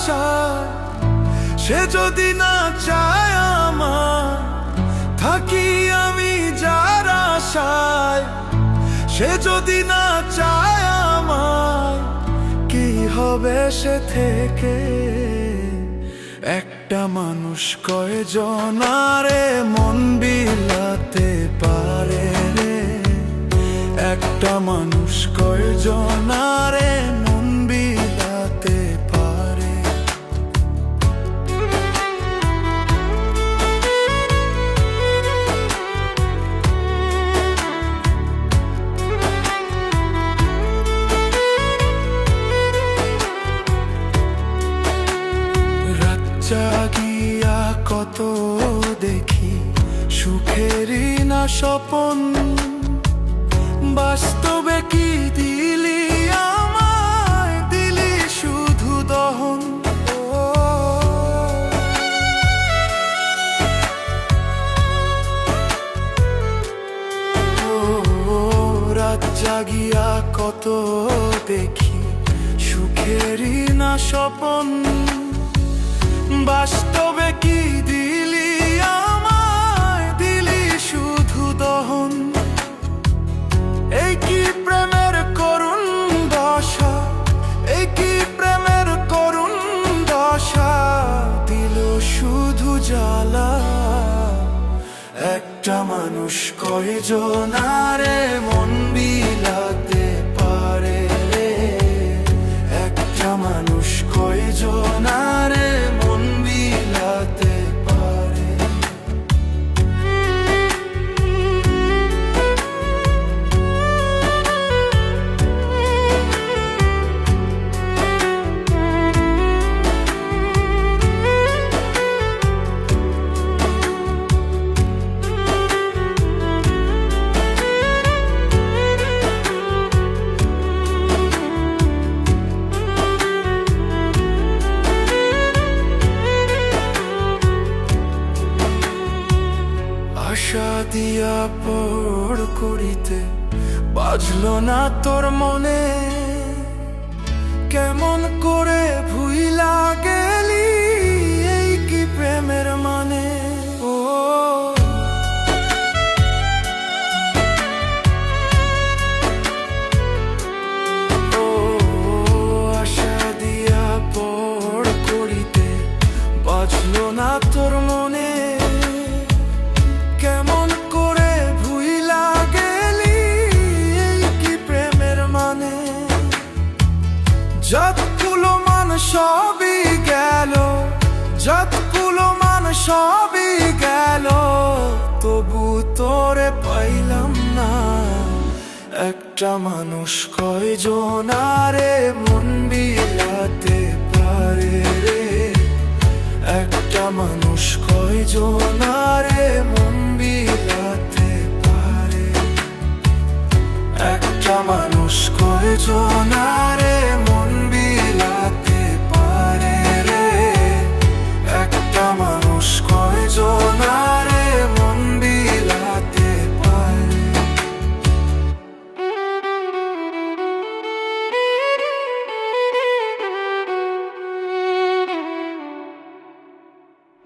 আশায়, সে যদি না চায় আমার থাকি আমি যার আশায়, সে যদি না চায় আমায় কি হবে সে থেকে? একটা মানুষ কয়জনারে মন বিলাতে পারে রে, একটা মানুষ কয়জনারে মন বিলাতে পারে। রাত জাগিয়া কত দেখি সুখেরই না স্বপন, বাস্তবে কি দিলি আমায়, দিলি শুধু দহন। রাত জাগিয়া কত দেখি সুখেরই না স্বপন, বাস্তবে কি দিলি আমায়, দিলি শুধু দহন। এই কি প্রেমের করুণ দশা, এই কি প্রেমের করুণ দশা, দিল শুধু জ্বালা। একটা মানুষ কয়জনারে মন বিলাতে পারে রে, একটা মানুষ কয়জনারে মন বিলাতে পারে। আশা দিয়া পড় করিতে বাজলো না তোর মনে, কেমন করে ভুইলা গেলি এই কি প্রেমের মানে। ও আশা দিয়া পড় করিতে বাজলো না তোর মনে, কেমন করে ভুইলা গেলি এই কি প্রেমের মানে। যতগুলো মান সবই গেল, যতগুলো মান সবই গেল, তবু তোরে পাইলাম না। একটা মানুষ কয়জনারে মন বিলাতে পারে রে, একটা মানুষ কয়জনারে মন বিলাতে পারে, একটা মানুষ কয়জনারে